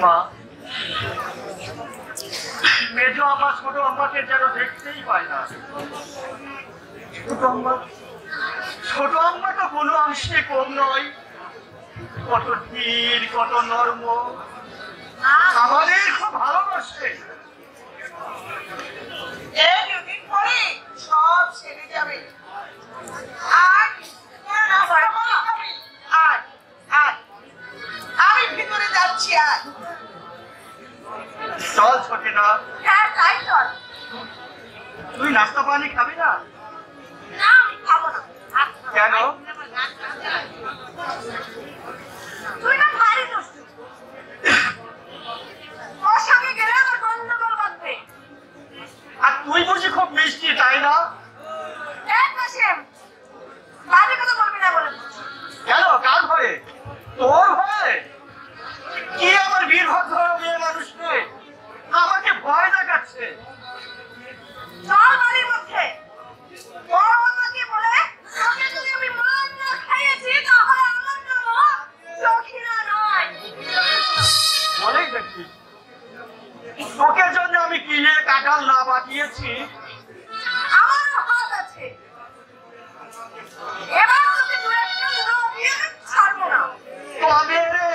মা, মেজো আম্মা ছোট আম্মাকে যেন দেখতেই পায় না। ছোট আম্মা তো কোনো অংশে কম নয়, কত ধীর, কত নর্ম, আমাদের খুব ভালোবাসে। দুদিন পরে সব সেরে যাবে। আমি ভিতরে যাচ্ছি। আর চল ছোটে না। হ্যাঁ তাই চল। তুই নাস্তা পানি খাবি না? না আমি খাবো না। কেন? তুই না ভারী দুষ্টু, ওর সঙ্গে গেলে আমার গন্ডগোল বাঁধবে। আর তুই বুঝি খুব মিষ্টি, তাই না? বাজে কথা বলবি না বলে। কেন? কার ভয়ে? তোর ভয়ে? কি আমার বীরভদ্র মেয়ে মানুষকে আমাকে ভয় দেখাচ্ছে? চল বাড়ির মধ্যে। বড় আমাকে বলে তোকে যদি আমি মান না খাইয়েছি তাহলে আমার নাম লক্ষ্মীরা নয়। বলেই দেখি, তোকে জন্য আমি কিনে কাঁঠাল না পাঠিয়েছি। আমার হাত আছে, এবার তোকে দু একটা মুড়ো দিয়ে ছাড়বো না। তবে রে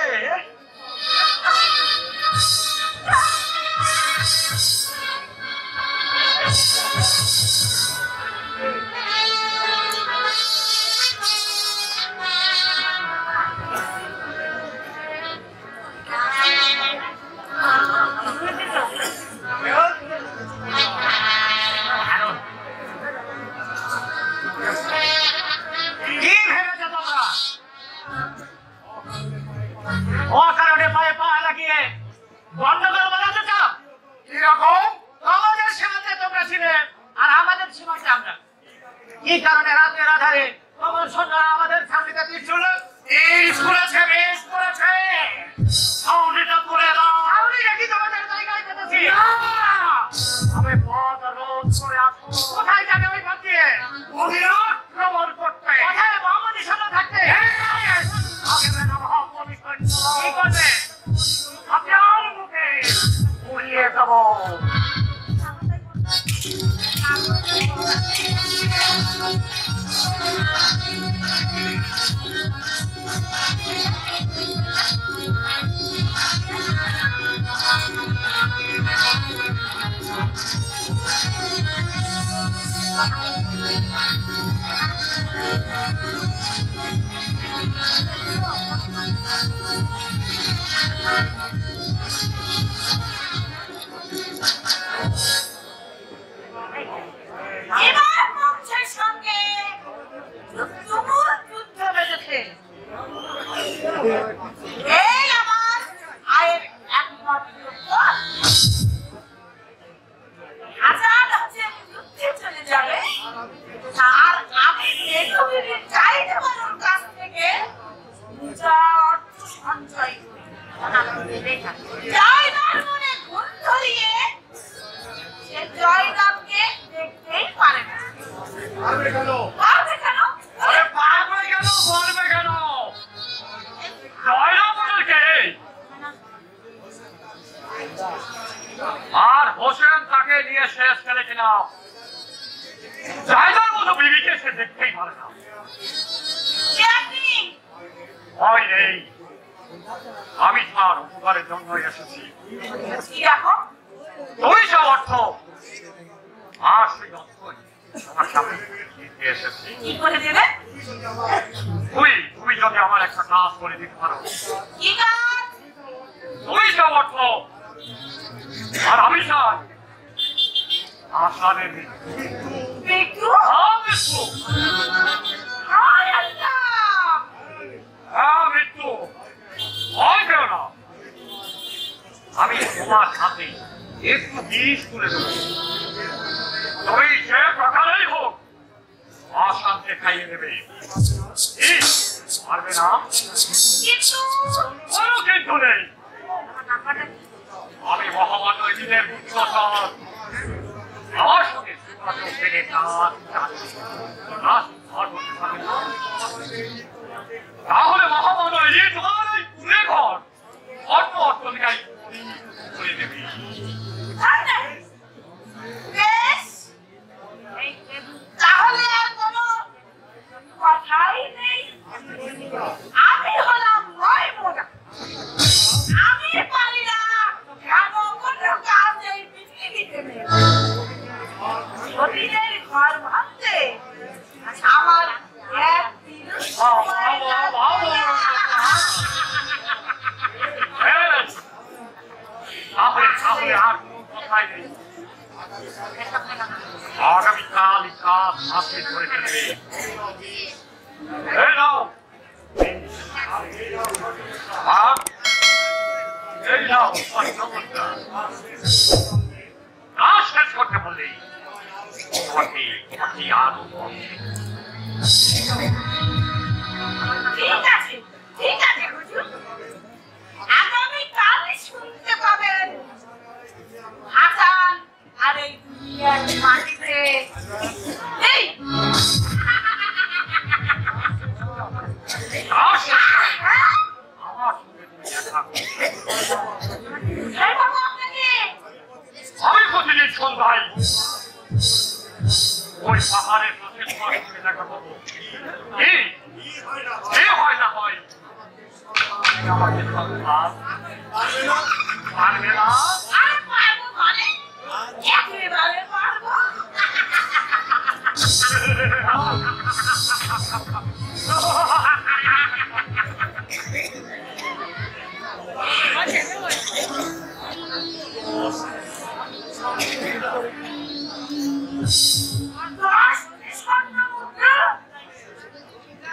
আর হোসেন তাকে নিয়ে শেষ করে কিনা জায়গার মতো বিবিকে সে দেখতেই পারে না। ভয় নেই, আমি তার উপকারের জন্য এসেছি। তুই যা অর্থ আর সেই অর্থই আমার সামনে দিতে এসেছি। তুই যদি আমার একটা কাজ করে দিতে পারো, তুই যা অর্থ আর আমি চাই আসানের মৃত্যু। মৃত্যু ভয় পেও না, আমি তোমার সাথে একটু বিষ তুলে দেবো। তুমি যে প্রকারেই হোক আসানকে খাইয়ে দেবে, পারবে না? কোনো কিন্তু নেই। আমি মহামান্য দিনের বুদ্ধিমত্তার আমার সঙ্গে তাহলে মহামান্য তোমার ঘর অর্থ অর্থ দেবে। তাহলে আর কোনো কথাই নেই। আমি হলাম ময়মোনা, আমি পারি না এমন কোনো কাজ এই পৃথিবীতে নেই। সতীদের ঘর ভাঙতে আমার একদিন সময় লাগবে না। তাহলে আর কোনো কথাই নেই। আগামীকাল কাজ হাতে ধরে ফেলবে। এই নাও এই নাও কাজ শেষ করতে বললেই তোমাকে আর ঠিক আছে, ঠিক আছে হুজুর, আগামীকাল শুনতে পাবেন হাসান আর এই দুনিয়ার মাটিতে এই আমার সঙ্গে তুমি দেখা এই বাবু আপনাকে আমি প্রতিদিন সন্ধ্যায় ওই পাহাড়ের কাছে তোমার সঙ্গে দেখা করবো। কি হয় না হয় আমাকে সন্ধান পারবে না। আর পারবো মানে একেবারে পারবো।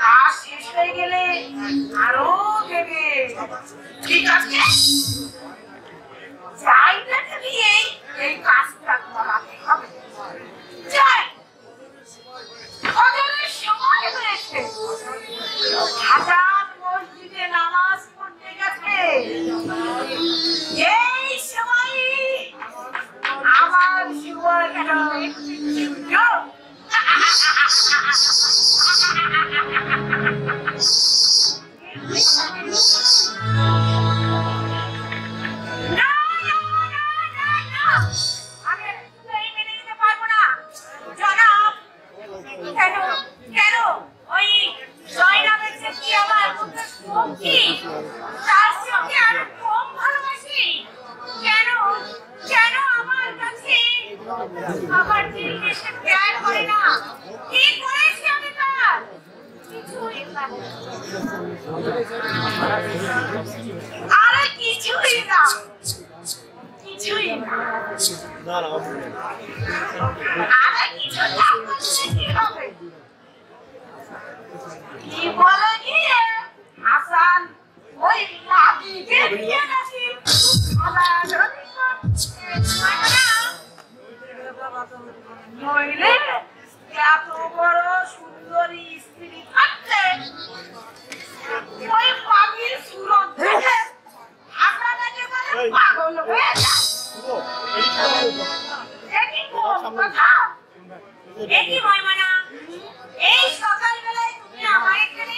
কাজ শেষ হয়ে গেলে আরো দেবে। ঠিক আছে, চাইটাকে দিয়েই এই কাজটা করাতে হবে। যাই, ফজরের সময় হয়েছে, হাসান মসজিদে নামাজ পড়তে গেছে। এই সময় আমার জীবনটা আমার জিনিসে প্যার করে না। কি করেছি আমি তার? কিছুই না। আরে কিছুই না, কিছুই না। আরে কিছু না করলে কি হবে? কি বলে গিয়ে হাসান ওই লাঠিকে নিয়ে গেছি। নইলে এত বড় সুন্দরী স্ত্রী থাকতে ওই পাগির সুরত দেখে হাসান একেবারে পাগল হয়ে যায়। একই কথা, একই ময়মনা, এই সকালবেলায় তুমি আমার এখানে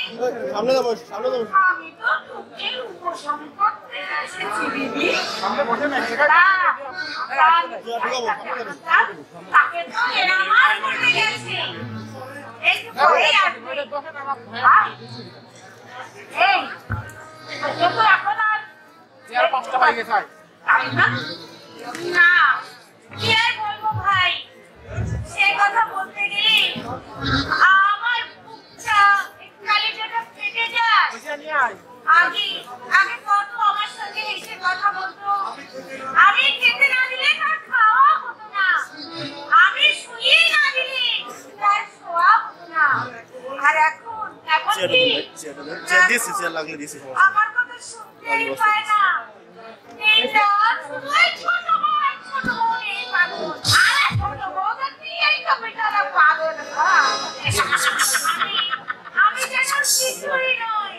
সামনে যাবো, সামনে যাবো। আমি তো তোকে উপশম করতে এসেছি দিদি। সামনে বসে না, তাকে তো এরামার করতে গেছি। একটু পরেই আসবে। এই, তোকে তো এখন আর চেয়ার 5টা পাই গেছে। তাই না? না, কি আর বলবো ভাই, সে কথা বলতে গেলে আমার বুকটা কালিজাটা ফেটে যায়। আগে আগে কত আমার সঙ্গে এসে কথা বলতো, আমি খেতে না দিলে তার খাওয়া হতো না, আমি শুয়ে না দিলে তার শোয়া হতো না। আর এখন এখন কি আমার কথা শুনতেই পায় না। এটা শুধু এই ছোট বউ এই পাগল, আর ছোট বউদের নিয়েই তো বেচারা পাগল হয়। আমি যেন কিছুই নই।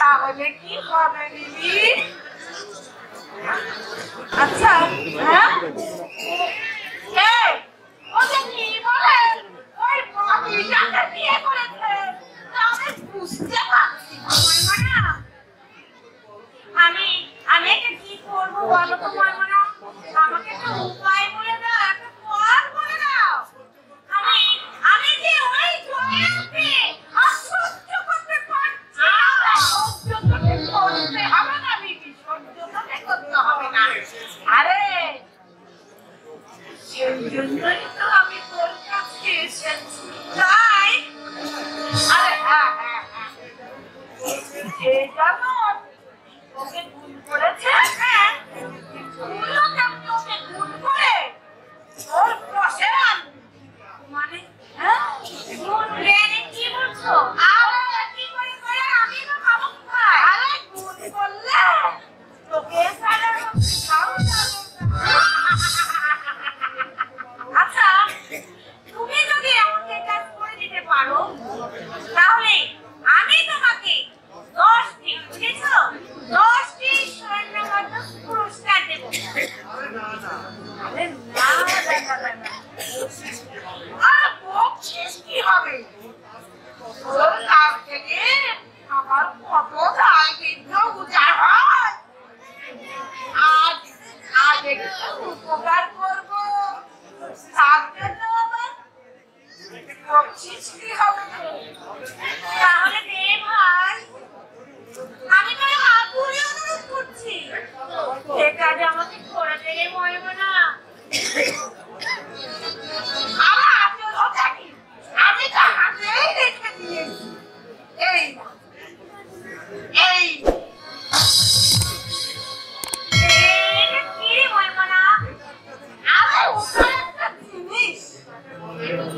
তাহলে কি হবে দিদি? আচ্ছা, হ্যাঁ, ওদের কি বলে ওই পাখিটাকে বিয়ে করেছে, আমি বুঝতে পারছি না। আমি আমি একে কি করবো বলো তোমার? যেমন ওকে গুণ করেছে, হ্যাঁ, তুমিও তেমনি ওকে গুণ করে ওর বসে আনবে। মানে হ্যাঁ, গুণ জ্ঞানে কি বলছো? আরে কি করে করে আমি তো খাবো কোথায়? আরে গুণ করলে তোকে সারা খাও যাবে। আচ্ছা, তুমি যদি আমাকে কাজ করে দিতে পারো তাহলে আমি তোমাকে 10টি, বুঝেছো, 10টি স্বর্ণপদক পুরস্কার দেব। আরে না না, আর বকশিস কি হবে? ওর কাছ থেকে আমার কত দায়িত্ব উজাড় হয়। আজ একটু উপকার করবো, তার জন্য আবার বকশিস কি হবে? তাহলে দে ভাই, আমি তোর হাত ধরে অনুরোধ করছি, সে কাজ আমাকে করে দিলে মরব না। আমার আচরও থাকি, আমি তো হাতেই রেখে দিয়েছি। এই এই কি বলব না, আমার উপরে একটা জিনিস,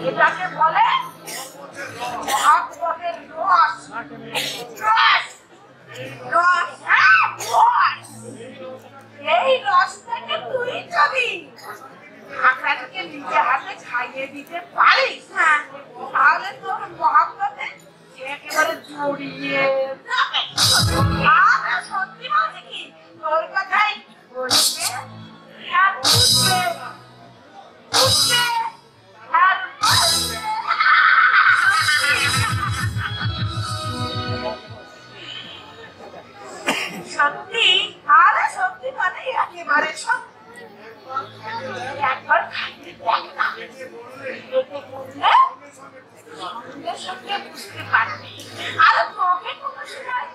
এটাকে বলে মহাপ্রভের রস। রস রস, হ্যাঁ রস। এই রসটাকে তুই যদি আপনাকে নিজে হাতে খাইয়ে দিতে পারিস, হ্যাঁ, তাহলে তোর মহাপ্রভে একেবারে জড়িয়ে যাবে। আর সত্যি বলছি কি, তোর কথাই বলবে আর বুঝবে, বুঝবে আর বলবে। সত্যি, আরে সত্যি মানে একেবারে সত্যি। একবার খাইতে দেখ না, এতে করলে সঙ্গে সঙ্গে বুঝতে পারবি। আর তোকে কোনো সময়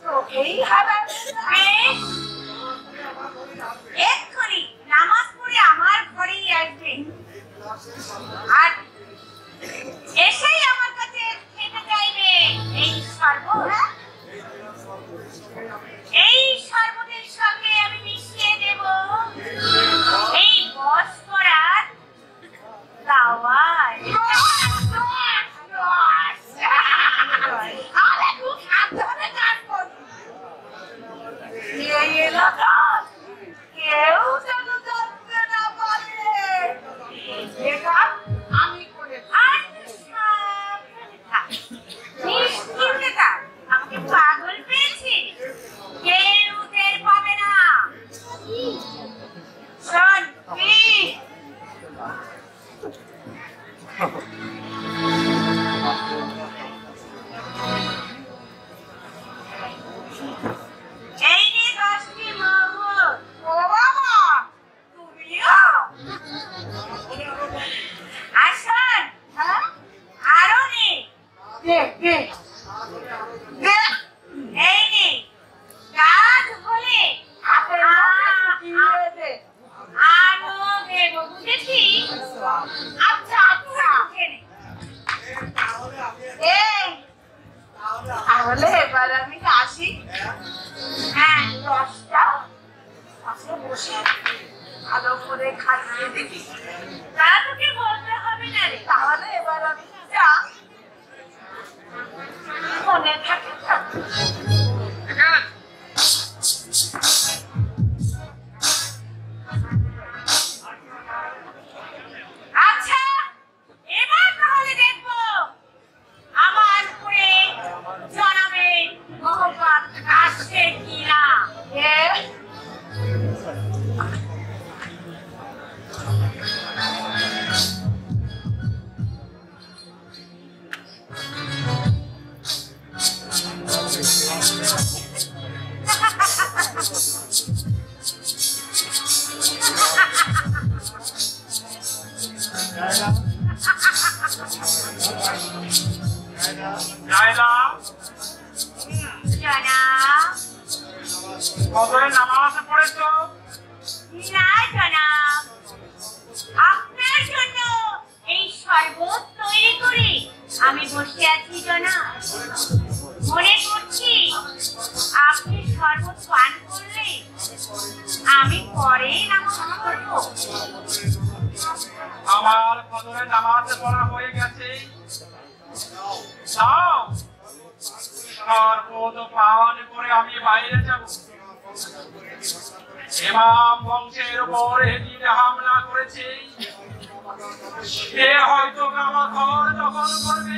তোকেই হারাবে। এক্ষুনি নামাজ পড়ে আমার ঘরেই আসবে, আর এসেই আমার কাছে খেতে চাইবে এই শরবত। এই শরবতের সঙ্গে আমি মিশিয়ে দেব এই বস্করাত দাওয়ায়। আরে খুব সাবধানে কাজ করবি, এই এলাকার কেউ যেন জানতে না পারে এটা আমি করেছি। আর সাবধানে থাক, নিশ্চিন্তে থাক, আমাকে পাগল পেয়েছি, কেউ টের পাবে না। শোন প্লিজ, এই নে 10টি মহর। ও বাবা, তুমিও? আর শোন, হ্যাঁ, আরো নে। দে দে দে, এই নে, কাজ হলে দিয়ে দে। আরো দেব, বুঝেছিস? আচ্ছা আচ্ছা, এই তাহলে এবার আমি আসি। হ্যাঁ, 10টা পাশে বসে ভালো করে খাইয়ে দিবি। তা তোকে বলতে হবে না রে। তাহলে এবার আমি যা, মনে থাকে। আচ্ছা, এবার তাহলে দেখবো আমার উপরে জনাবের মোহাম্মদ আসছে কিনা। কবরের নামাজ পড়েছো? না জনাব, আপনার জন্য এই শরবত তৈরি করে আমি বসে আছি জনাব। মনে করছি মদ পান করে আমি বাইরে যাব। ইমাম বংশের উপর এদিকে হামলা করেছে, সে হয়তো আমার ঘর দখল করবে।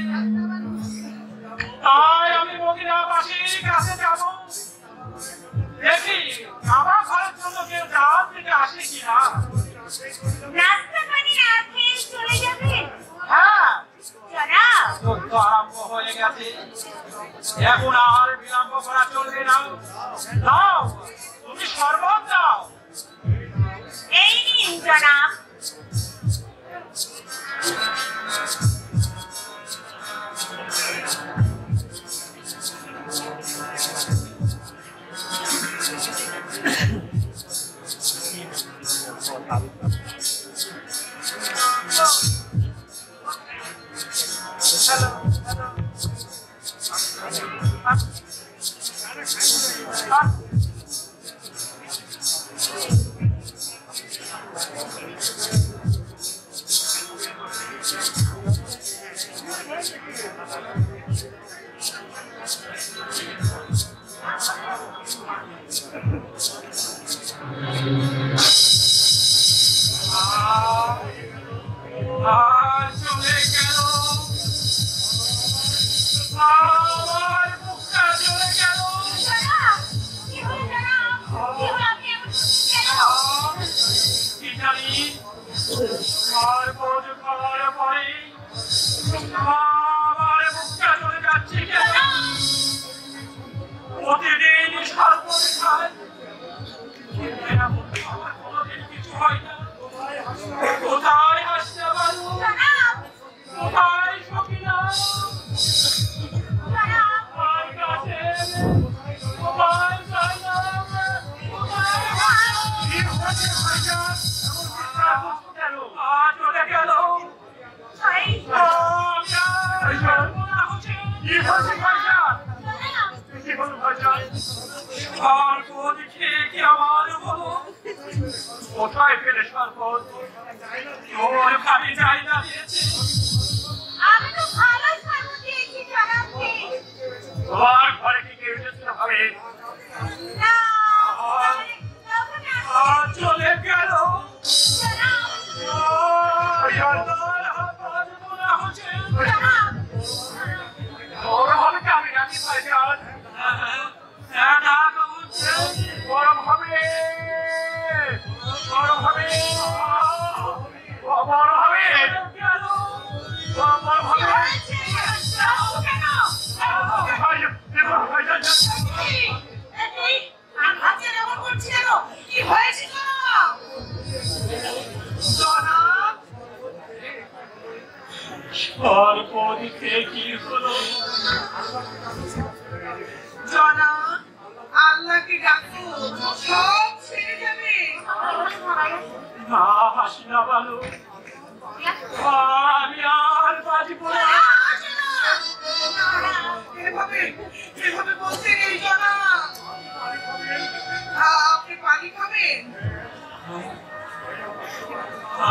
তাই আমি মদিনাবাসীর কাছে যাব, দেখি আমার ঘরের জন্য কেউ ডাল থেকে আসে কিনা। নাস্তা পানি না খেয়ে চলে যাবেন? হ্যাঁ, জনাব, যুদ্ধ আরম্ভ হয়ে গেছে, এখন আর বিলম্ব করা চলবে না। দাও, তুমি শরবত দাও। এই নিন জনাব। চলে গেল আমার বুকটা, চলে গেল। জনাব, কি হলো জনাব? কি হলো, আপনি এমন কেন? কি জানি আর বোঝ খাওয়ার পরে আমার বুকটা চলে যাচ্ছে কেন? প্রতিদিন সর্বরে খায়, কিন্তু এমন আমার কোনোদিন কিছু হয় না। কোথায় আসতে পারবো? জনাব, কোথায় সকিনা? জনাব, আমার কাছে কোথায় যাইলাম? কোথায়? কি হয়েছে ভাইজান? এমন চিৎকার করছো কেন? চলে গেল। এই কি হয়েছে ভাইজান? জনাব, কি হলো ভাইজান? আর কোন খেয়ে কি আমার বলো? কোথায় ফেলে সরপত? তোর ভাবি জায়গা দিয়েছে। আমি তো ভালো শরবত দিয়েছি জনাবকে। তোমার ঘরে কি কেউ এসেছিল ভাবে? না, তাহলে তখন আসবে। চলে গেল। জনাব, ভাইজান, হাত বাজবো না হচ্ছে। জনাব, ওর হবে কি আমি রাখি ভাইজান? ডাক উঠছে, গরম হবে, গরম হবে, গরম হবে, গরম কি হবে। হয়েছে? যাও কেন? ভাইজান, এই, আজকে এমন করছি কেন? কি হয়েছে জনাব? জনাব, সর্বদিকে কি হলো? জনাব, আল্লাহকে ডাকুন, সব ছেড়ে যাবে। না, হাসি না ভালো, আমি আর বাঁচব না। এভাবে এভাবে বলতে নেই জনাব। আপনি পানি খাবেন?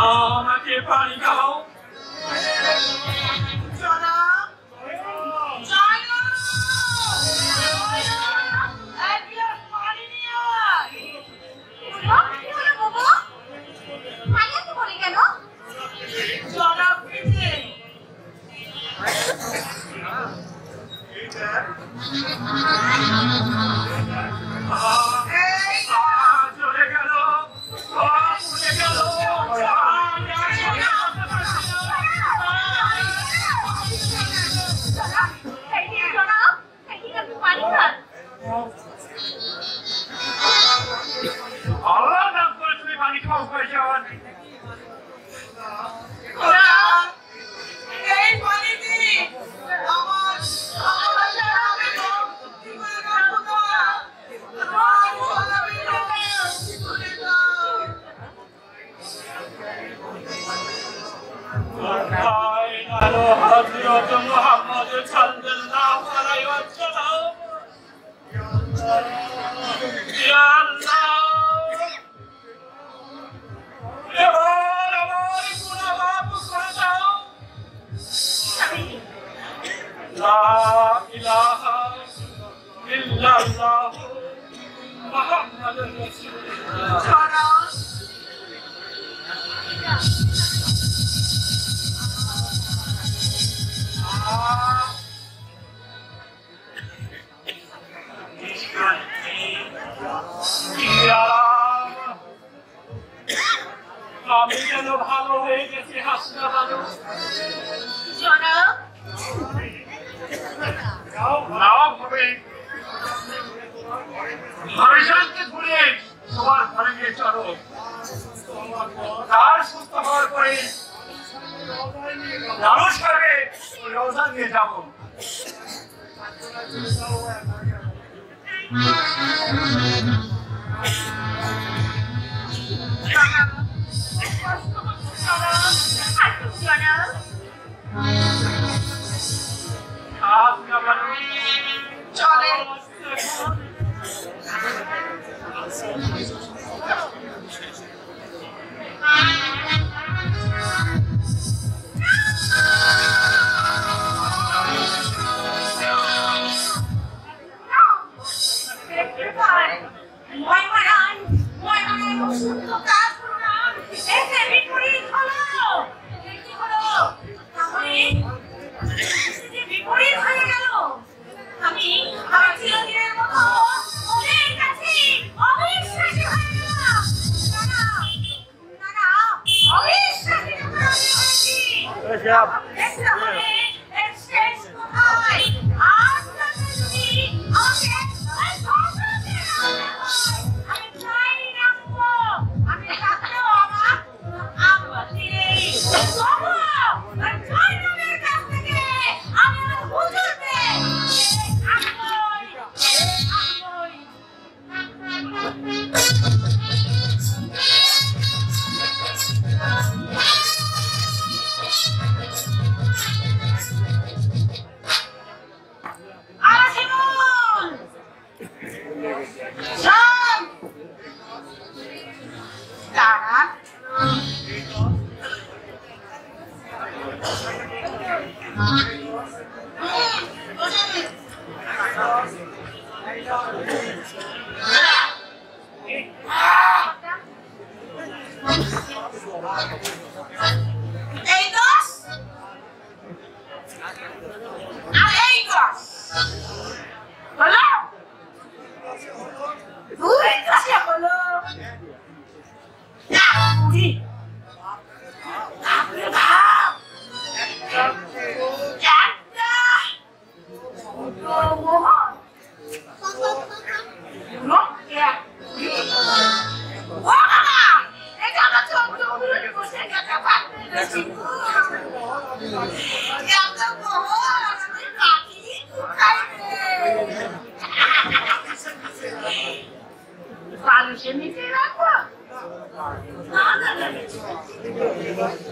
আমাকে পানি দাও। জনাব, জনাব, এক গ্লাস পানি নিয়ে আয়। কি হলো বাবা? ভাইয়া তো বলে কেন? জনাব খেতে। এই চলে গেল, চলে গেল। এই যে জনাব, এই যে আপনি পানি খান। আল্লাহর নাম করে তুমি পানি খাও ভাইজান। জনাব, এই পানিতে আমার আমার জনাবের রং কি করে রাখবো না? আমার জনাবের রং কি করে দাও? হযরত মুহাম্মদ সাল্লাল্লাহু আলাইহি ওয়াসাল্লাম, ইয়া আল্লাহ, এবার আমার গুনাহ মাফ করে দাও। লা ইলাহা ইল্লাল্লাহু মুহাম্মাদুর রাসূলুল্লাহ। জনাব আমি যেন ভালো হয়ে গেছি হাসনা ভালো জনাব নাও হবে হরিশানকে ধরে তোমার ঘরে গিয়ে চলো তার সুস্থ হওয়ার পরে মানুষ করবে রোজা নিয়ে যাবো চলে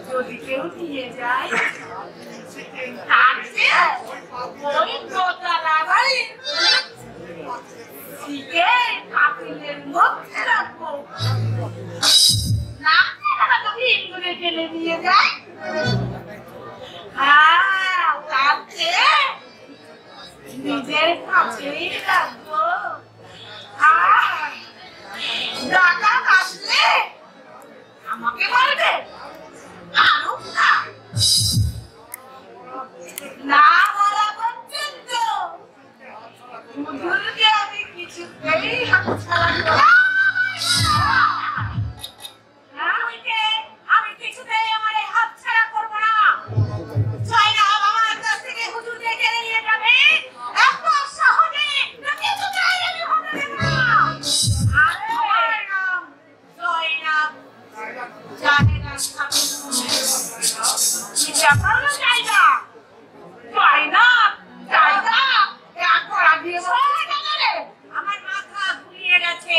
যদি কেউ নিয়ে যায় তাকে ওই দোতলা বাড়ি থেকে কাপিলের মধ্যে রাখবো না তুমি ইন্দুরে টেনে নিয়ে যায় তাকে নিজের কাছেই রাখবো ডাকা আসলে আমাকে বলবে না বলা পর্যন্ত হুজুরকে আমি কিছুতেই হাতছাড়া আমি কিছুতেই আমার এই হাতছাড়া করবো না জয়নাব আমার কাছ থেকে হুজুরকে কেড়ে নিয়ে যাবে এত সহজে কিছুতেই আমি হতে দেব না আরে জয়নাব জানে না আমার মাথা ঘুরিয়ে গেছে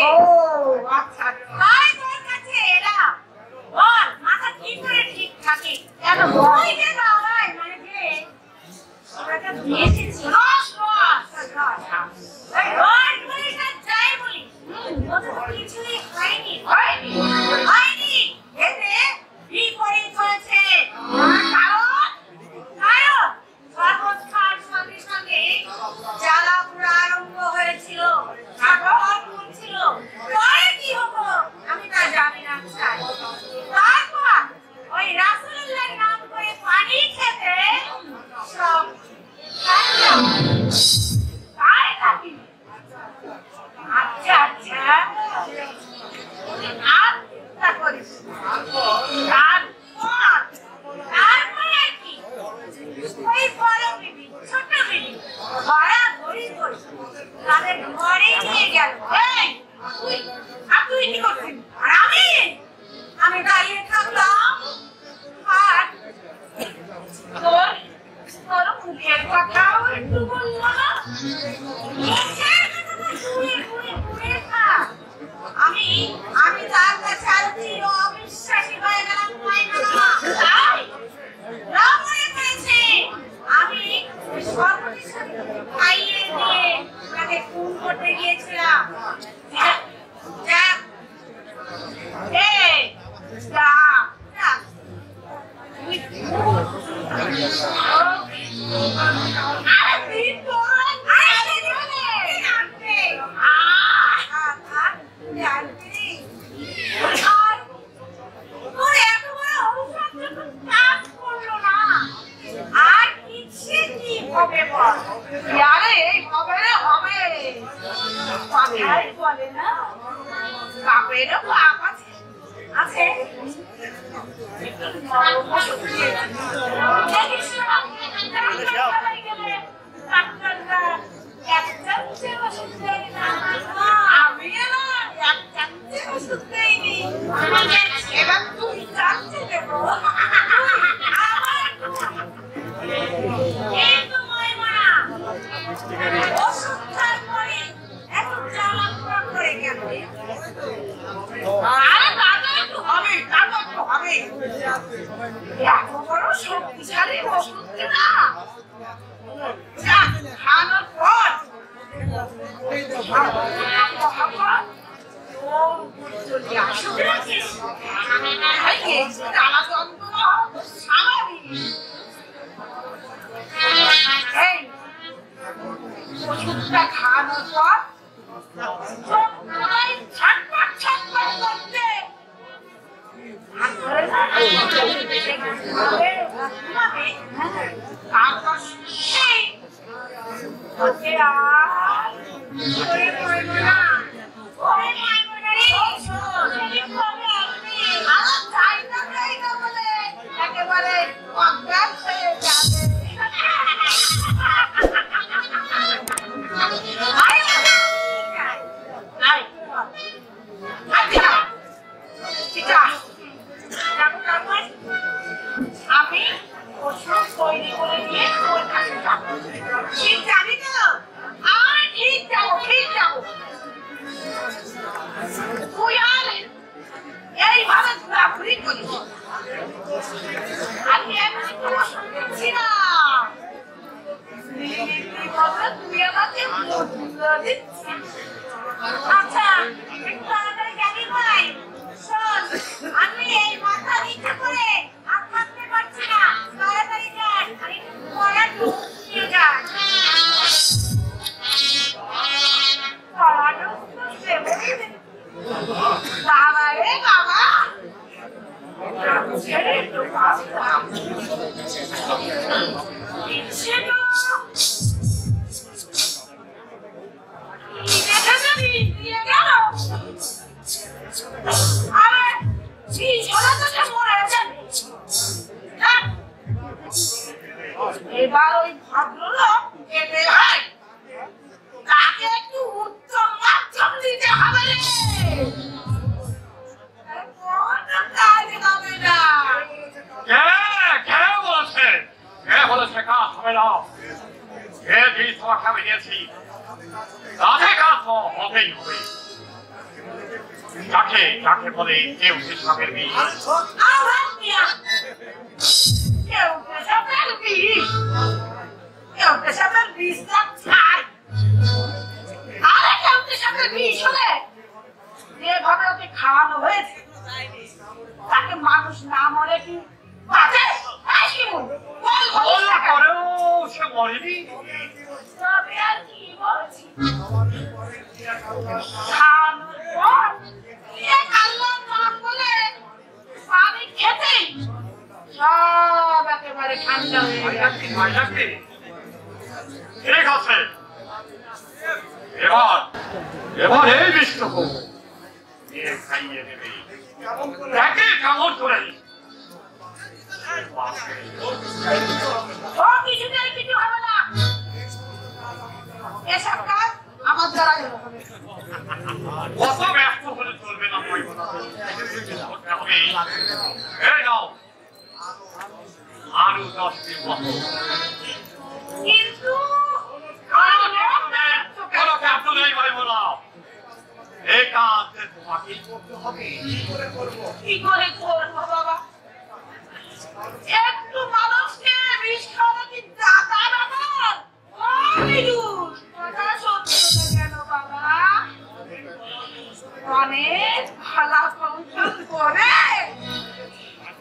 তাদের ঘরে নিয়ে গেল। এই তুই কি করছিস? আর আমি দাঁড়িয়ে থাকলাম আর তোর মুখের কথাও একটু বললো না। আমি তার কাছে আর চির অবিশ্বাসী হয়ে গেলাম। আমি খাইয়ে দিয়ে তাকে খুন করতে গিয়েছিলাম। এবার ওই ভদ্রলোক এতে হয় তাকে একটু উত্তম মাধ্যম দিতে হবে রে। কাজ হবে না। কে বলেছে কাজ হবে না? কে যে তোমাকে আমি দিয়েছি তাতে কাজ হবেই হবে। যাকে বলে কেউ পেশাবের বিষ। কেউ পেশাবের বিষ না খায়। আরে কেউ পেশাবের বিষ হলে যেভাবে ওকে খাওয়ানো হয়েছে তাকে মানুষ না মরে কি বাঁচে? সে মরেনি। তবে আর কি বলছি, খাওয়ানোর পর আল্লাহর নাম বলে পানি খেতেই সব একেবারে ঠান্ডা হয়ে যাচ্ছে। ঠিক আছে, এবার এই বিষ্ণু খাইয়ে দেবে। দেখে কেমন করে কিছুতেই কিছু হবে না। এসব কাজ আমার দাঁড়াই হবে কত ব্যস্ত হলে চলবে না এই নাও আরো 10 দিন কিন্তু কোনো ব্যস্ত নেই ভাই বলাও এই কাজ তোমাকে করতে হবে কি করে করবো বাবা একটু মানুষকে বিষ খাওয়া কি দাদার আমার কথা সত্য কেন বাবা অনেক ভালো ফাংশন করে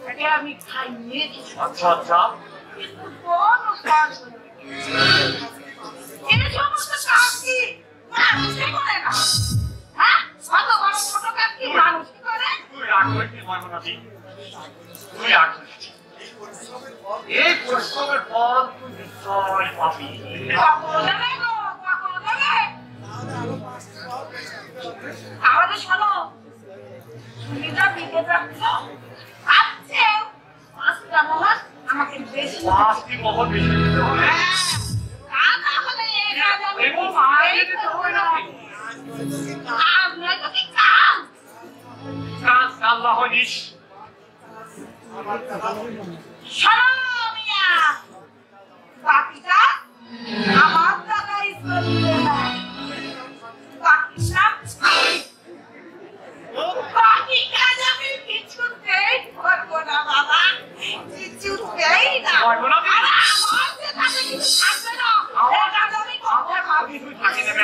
তাকে আমি খাইয়ে আচ্ছা আচ্ছা কিন্তু কোনো কাজ এই সমস্ত কাজ কি মানুষে করে না হ্যাঁ কত বড় ছোট কাজ কি মানুষ করে তুই রাখবে কি মনে দিই তুই রাখবে এই পরিশ্রমের ফল তুই নিশ্চয় পাবি আমাদের শোনো সুবিধা দিতে যাচ্ছ আজকে 5টা মোহর আমাকে বেশি 5টি মোহর বেশি দিতে হবে তাহলে এই কাজ আমি করবো না আপনার কি কাজ কাজ আল্লাহ নিস শোনো মিয়া বাকিটা আমার টাকায় চলবে না বাকিটা বাকি কাজ আমি কিছুতেই করবো না বাবা কিছুতেই না করবো না? আরে আমার যে টাকা কিছু থাকবে না এই কাজ আমি করবো না তুই থাকি দেবে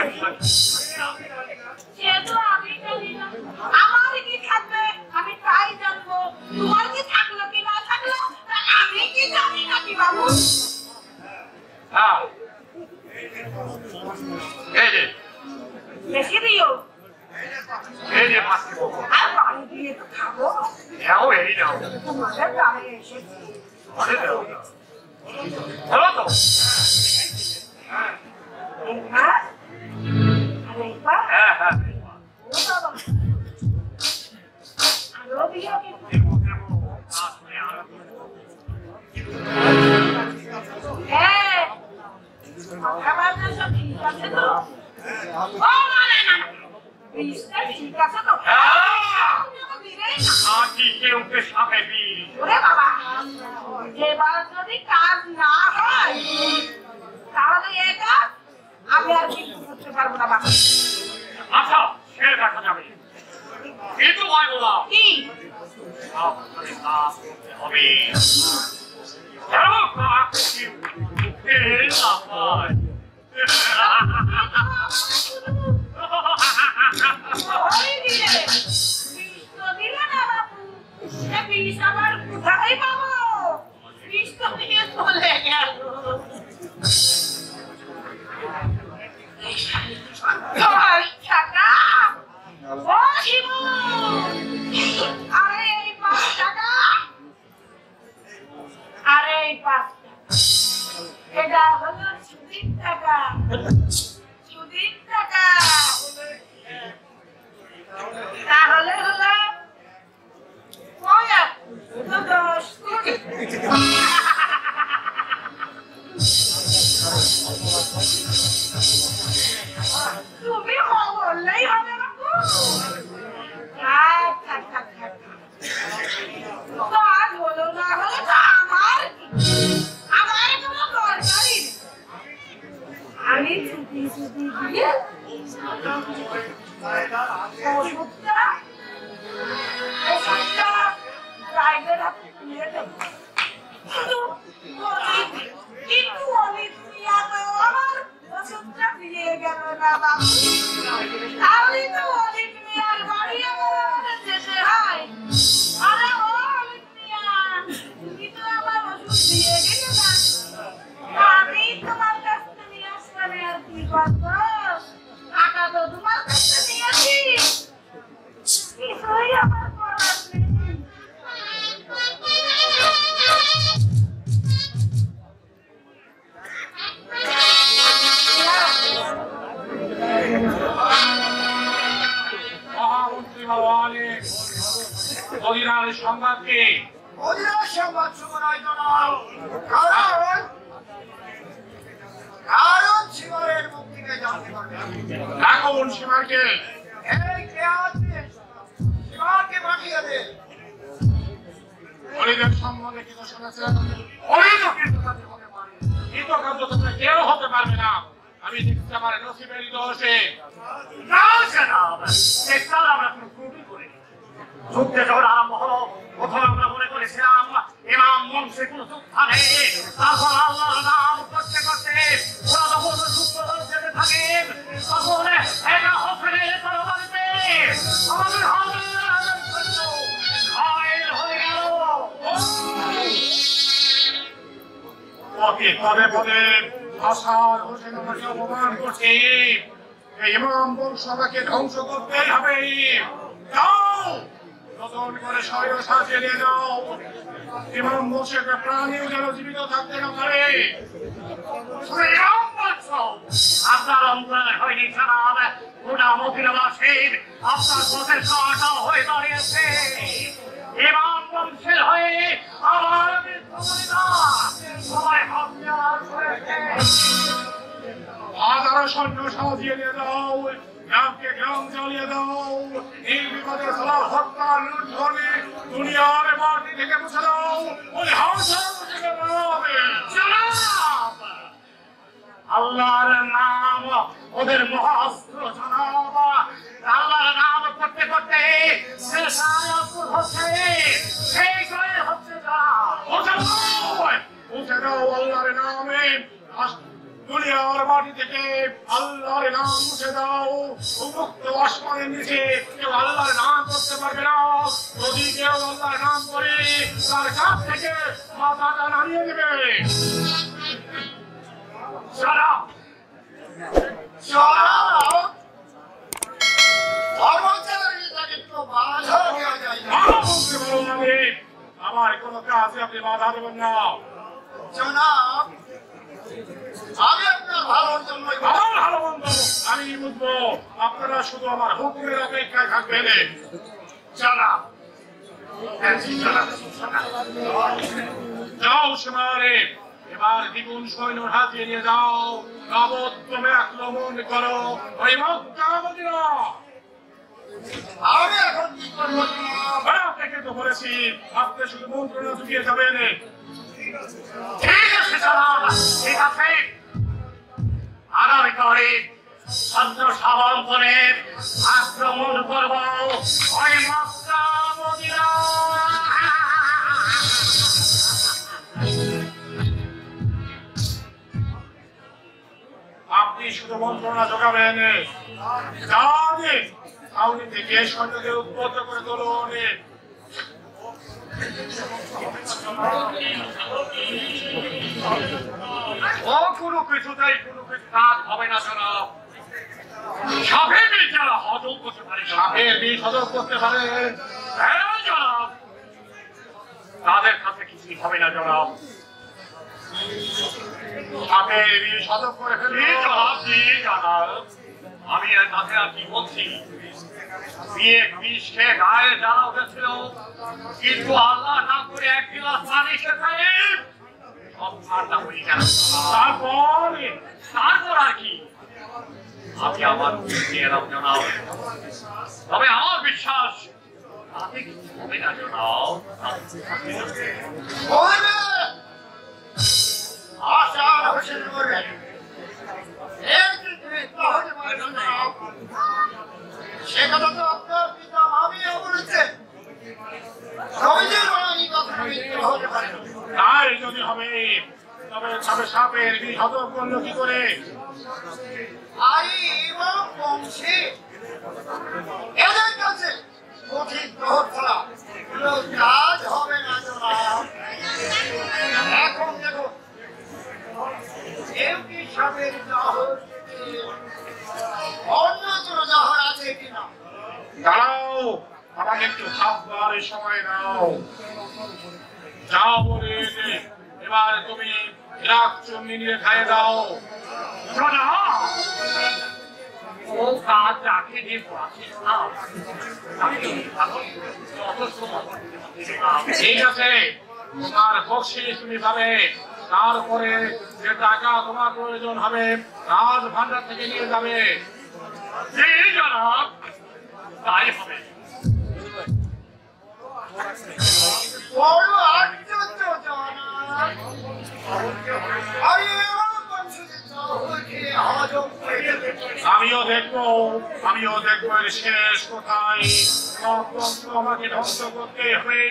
যেহেতু আমি জানি না আমার কি থাকবে আমি তাই জানবো তোমার কি থাকলো কি না থাকলো তা আমি কি জানি না কি বাবু হ্যাঁ এই যে বেশি দিও এই যে 5টি মোহর আর বাড়ি দিয়ে তো খাবো নাও এই নাও তোমাদের গ্রামে এসেছি আরে দাও হলো তো হ্যাঁ আরে বাবা হ্যাঁ হ্যাঁ ও বাবা আরো দিও কিন্তু হ্যাঁ কথা বলতে সব ঠিক আছে তো ও না না না বিষটা ঠিক আছে তো তুমি আমাকে দিলেই না আকি কেউকে সাথে দিই ওরে বাবা এবার যদি কাজ না হয় তাহলে এটা আমি আর কিছু করতে পারবো না বাবা আচ্ছা সে দেখা যাবে কিন্তু ভাই বলা কি আপনাকে কাজ করতে হবে কেন কাজ করতে না হয় ওই দিলে বিষ তো দিলে না বাবু সে বিষ আমার কোথায় পাবো বিষ তো নিয়ে চলে গেল দশ টাকা ও শিবু আরে এই 5 টাকা আরে এই 5 এটা হলো সুদির টাকা সুদির টাকা তাহলে হলো কয়া তো 10 কোটি তুমি বললেই হবে বাবু কাজ হলো না হলো তো আমার কোনো দরকারই নেই আমি ছুটি দিয়ে ওষুধটা ড্রাইভার হাতে দিয়ে দেবো কিন্তু অনেক আমার ওষুধটা দিয়ে গেল না বাবু তাহলে তো অনেক মেয়ার বাড়ি আমার যেতে হয় আরে ও অনেক মেয়া তুমি তো আমার ওষুধ দিয়ে গেলে না আমি তোমার কাছ থেকে নিয়ে আসলে আর কি করবো টাকা তো তোমার কাছ থেকে নিয়েছি কিছুই আমার করার নেই মহামন্ত্রী ভবনের অধিরাজ সংবাদকে অধিরাজ সংবাদ শুভ নয় তো নয়। কারণ কারণ সীমারের মুখ থেকে জানতে পারবে রাখুন সীমাকে। এই কে আছে সীমাকে পাঠিয়ে দে হরিদেব সম্বন্ধে কিছু শুনেছেন? হরিদেব কিন্তু হতে পারে, কিন্তু কার্য তোমরা কেউ হতে পারবে না। আমি দেখছি আমার নসিবেরই দোষে। না জনাব একবার আমরা কোনো ত্রুটি করিনি যুদ্ধে যখন আরম্ভ হলো প্রথমে আমরা মনে করেছিলাম ইমাম বংশে কোনো যোদ্ধা নেই তারপর আল্লাহর নাম করতে করতে ওরা যখন যুদ্ধ যেতে থাকে তখন একা হোসেনের তরবারিতে আমাদের ঘায়েল হয়ে গেল পদে পদে পদে হাসান হোসেন আমাকে অপমান করছে। এই ইমাম বংশ আমাকে ধ্বংস করতেই হবে। যাও নতুন করে শরীর সাজিয়ে নিয়ে যাও। ইমাম বংশের প্রাণীও যেন জীবিত থাকতে না পারে। আপনার অন্তরে হয়নি জানাব গোটা মদিনাবাসীর আপনার পথের কাটা হয়ে দাঁড়িয়েছে ইমাম বংশের হয়ে আমার সবাই হত্যার করেছে হাজারো সৈন্য সাজিয়ে নিয়ে যাও। গ্রামকে গ্রাম জ্বালিয়ে দাও। এই বিপদে সালাম হত্যা লুণ্ঠনে দুনিয়ার মাটি থেকে মুছে দাও। ওই হামসা থেকে বেরোবে। আল্লাহর নাম ওদের মহাস্ত্র জানাব আল্লাহর নাম করতে করতে হচ্ছে সেই জয় হচ্ছে মুছে দাও আল্লাহর নামে। দুনিয়ার মাটি থেকে আল্লাহর নাম মুছে দাও। উন্মুক্ত আসমানের নিচে কেউ আল্লাহর নাম করতে পারবে না। যদি কেউ আল্লাহর নাম করে তার কাছ থেকে মাথাটা নামিয়ে দেবে। আমার কোন কাজে আপনি বাধা দেবেন না। জনাব আমি আপনার ভালোর জন্যই আমার ভালো মন্দ আমি বুঝবো। আপনারা শুধু আমার হুকুমের অপেক্ষায় থাকবেন। জনাব যাও সীমারে এবার দ্বিগুণ সৈন্য হাতিয়ে নিয়ে যাও। নবদ্রমে আক্রমণ করো ওই মক্কা মদিনা। আমি এখন কি করবো আপনাকে তো বলেছি আপনি শুধু মন্ত্রণা ঢুকিয়ে যাবেন। ঠিক আছে জনাব ঠিক আছে আগামীকালে ছাত্র সাবন্তনে আক্রমণ করব ওই মক্কা মদিনা আপনি শুধু মন্ত্রণা যোগাবেন। জানি সাউনি থেকে সৈন্যদের উদ্বুদ্ধ করে তুলুন। ও কোনো কিছুতেই কোনো কিছু কাজ হবে না জনাব সাপের বিষ যারা হজম করতে পারে সাপের বিষ হজম করতে পারে হ্যাঁ জনাব তাদের কাছে কিছুই হবে না জনাব সাপের বিষ হজম করে ফেলবে। জনাব আমি এর কাছে আর কি বলছি বিয়ে বিষ খেয়ে গায়ে জ্বালা উঠেছিল কিন্তু আল্লাহ না করে এক গিলাস পানি খেতে সব ঠান্ডা হয়ে গেল তারপর আর কি আমি আমার নিয়ে এলাম জনাব তবে আমার বিশ্বাস তাতে কিছু হবে না জনাব আশার হোসেন বললেন সে কথা তো আপনার পিতা আমিও বলেছেন হতে পারে তাই যদি হবে তবে তবে সাপের বিষ হজম করলো কি করে? বংশে এদের কাছে কঠিন গ্রহ ফলা কাজ হবে না জনাব এখন দেখো কেউ কি সাপের জাহর অন্য কোনো জাহর আছে কিনা দাঁড়াও আমাকে একটু ভাববার সময় নাও। যাও বলে এবার তুমি রাগ চুমনি নিয়ে খাইয়ে দাও। ও কাজ রাখে দিয়ে ঠিক আছে তোমার বকশিস তুমি পাবে তারপরে যে টাকা তোমার প্রয়োজন হবে রাজ ভান্ডার থেকে নিয়ে যাবে। জি জনাব, তাই হবে। বড় আশ্চর্য জনাব। আরে আমার বংশীয় চাউলকে হজম করে ফেলবে। আমিও দেখবো এর শেষ কোথায়। আমাকে ধ্বংস করতে হবে।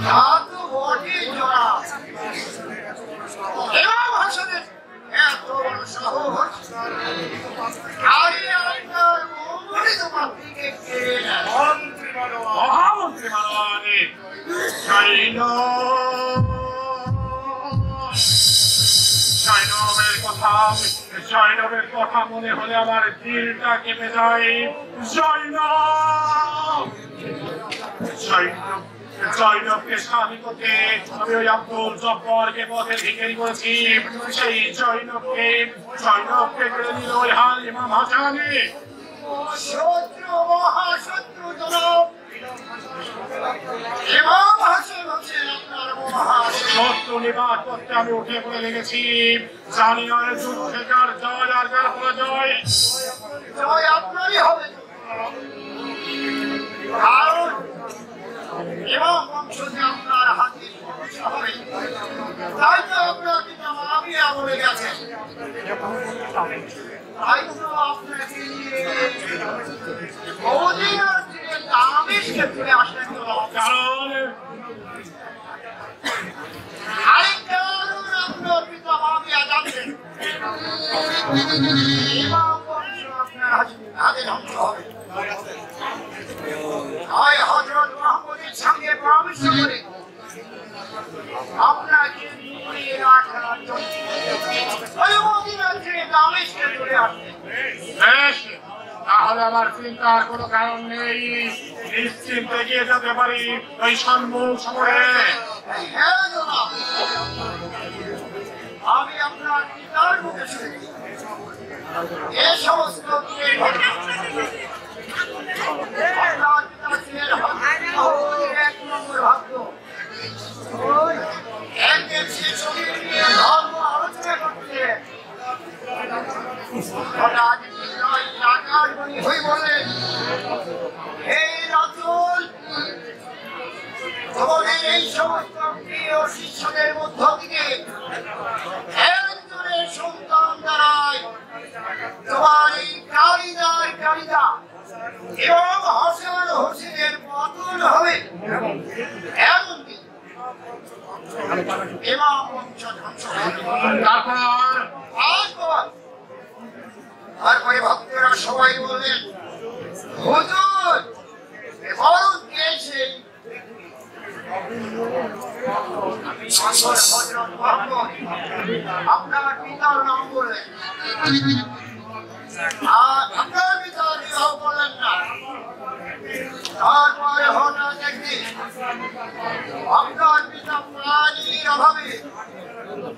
তা তো বটেই জনাব। ইমাম হাসানের এত বড় সাহস। আরে আপনার মঙ্গলিত মাতৃকে কেড়ে নেয়। মহামন্ত্রী মানবানে জৈনবের কথা মনে হলে আমার দিলটা কেঁপে যায়। জৈনবকে স্বামী করতে আমি ওই আব্দুল জব্বারকে পথে ভিখারি করেছি। সেই জৈনবকে কেড়ে নিল ওই হাল ইমাম হাসানি। শত্রু মহাশত্রু জনাব। ইমাম হাসান হচ্ছেন আপনার মহাশত্রু। শত্রু নিবাদ করতে আমি উঠে পড়ে লেগেছি। জানি না এর যুদ্ধে কার জয় আর কার পরাজয়। জয় আপনারই হবে, কারণ ইমাম বংশ যে আপনার হাতে সমস্যা হবে। তাই তো আপনার পিতা মুআবিয়া বলে গেছেন। তাই তো আপনাকে নিয়ে মদিনার থেকে দামেস্কে চলে আসলেন জনাব। কারণ আরেক কারণ আপনার পিতা মুআবিয়া জানতেন ইমাম বংশ আপনার হাতে ধ্বংস হবে। তাই হযরত মুহাম্মদের সঙ্গে পরামর্শ করে আপনাকে দূরে রাখার জন্য ওই মদিনা থেকে দামেস্কে চলে আসলেন। বেশ, তাহলে আমার চিন্তার কোনো কারণ নেই। নিশ্চিন্তে গিয়ে যেতে পারি ওই সম্মুখ সমরে। হ্যাঁ জনাব, আমি আপনার পিতার মুখে শুনেছি এ সমস্ত দিনের ঘটনা। আপনার পিতা ছিলেন এক নম্বর ভক্ত। একদিন সে শরীর নিয়ে ধর্ম আলোচনা করছিলেন। হঠাৎ আকাশবাণী হয়ে বললেন, হে রাসূল, তোমাদের এই সমস্ত প্রিয় শিষ্যদের মধ্য থেকে একজনের সন্তান দ্বারাই তোমার এই কালিদা এবং হাসান হোসেনের পতন হবে। এমনকি ইমাম বংশ ধ্বংস হবে। তারপরে ভক্তরা সবাই বললেন, হুজুর, ফরজ দিয়েছে। আপনার পিতার নাম বললেন, আপনার পিতার বিবাহ করলেন না। তারপরে হঠাৎ একদিন আপনার পিতা প্রাণীর অভাবে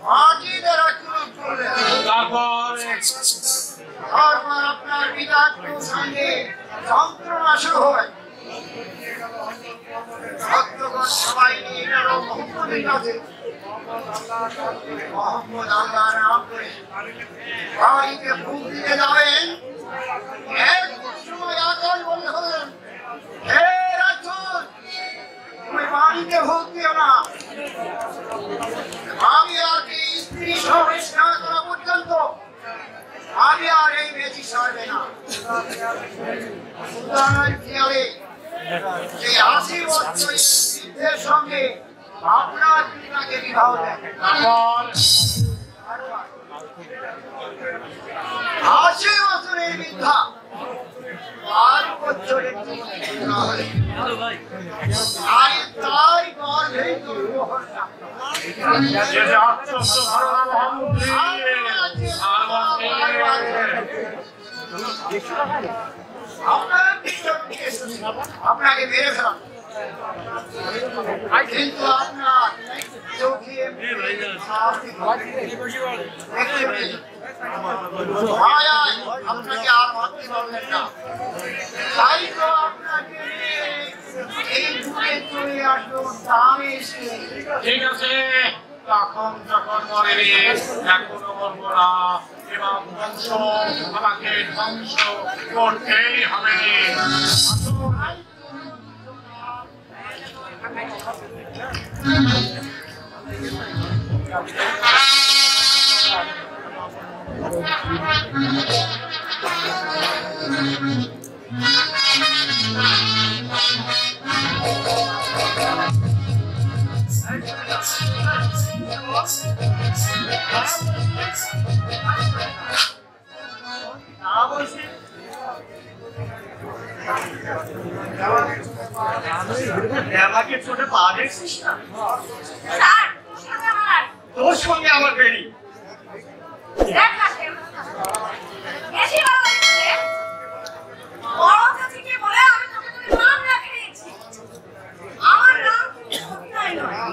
মাটি দ্বারা চুরুপ করলেন। তারপর আপনার পিতার সঙ্গে যন্ত্রণা শুরু হয়। ভক্তগণ সবাই নিয়ে গেল মুহাম্মদের কাছে। মুহাম্মদ আল্লাহর নাম করে বাড়িতে ফুঁক দিতে যাবেন। এক সময় আকাশ বলে হলেন, হে রাসূল, তুমি বাড়িতে ফুঁক দিও না। আমি আর কি স্ত্রী সমেত না করা পর্যন্ত আমি আর এই বেশি সরবে না। সুলতানের খেয়ালে যে 80 বছরের বৃদ্ধের সঙ্গে আপনার পিতাকে বিবাহ দেন। 80 বছরের বৃদ্ধা 5 বছরের আর তার গর্ভেই আপনাকে মেরে ফেলাম, কিন্তু আপনার চোখে আপনাকে আর মারতে পারলেন না। তাই তো আপনাকে এই দূরে চলে আসলো দামেস্কে। ঠিক আছে, তখন যখন মরেনি এখনো মরবো না। ইমাম বংশ আমাকে ধ্বংস করতেই হবে। ছোট পা দেখছিস না? তোর সঙ্গে আমার বেরি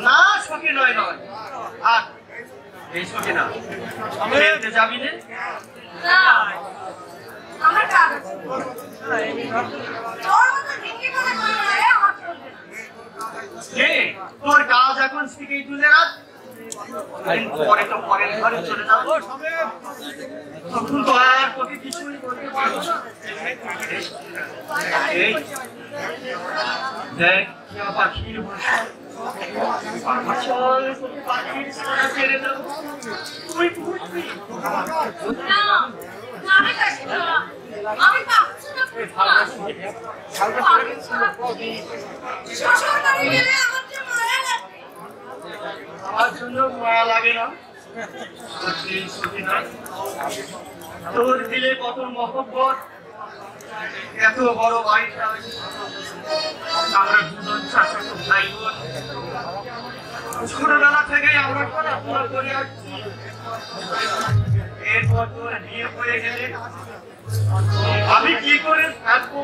না, সখী নয় নয়। আর এই সখী না, খেলতে যাবি রে? আমার কাজ আছে। তোর কাজ এখন শিখেই তুলে রাখ, পরে তো পরের ঘরে চলে যাবো, তখন তো আর তোকে কিছুই করতে পারবো না। দেখ পাখির ভাষা, পাখির ছাড়া ছেড়ে দেবো, তুই বুঝবি। আমার জন্য মায়া লাগে না, তোর দিলে কত মহব্বত, এত বড় বাড়িটা, আমরা দুজন চাচাতো ভাই বোন, ছোটবেলা থেকেই আমরা পড়াশোনা করে আসছি। এরপর তোর বিয়ে হয়ে গেলে আমি কি করে থাকবো?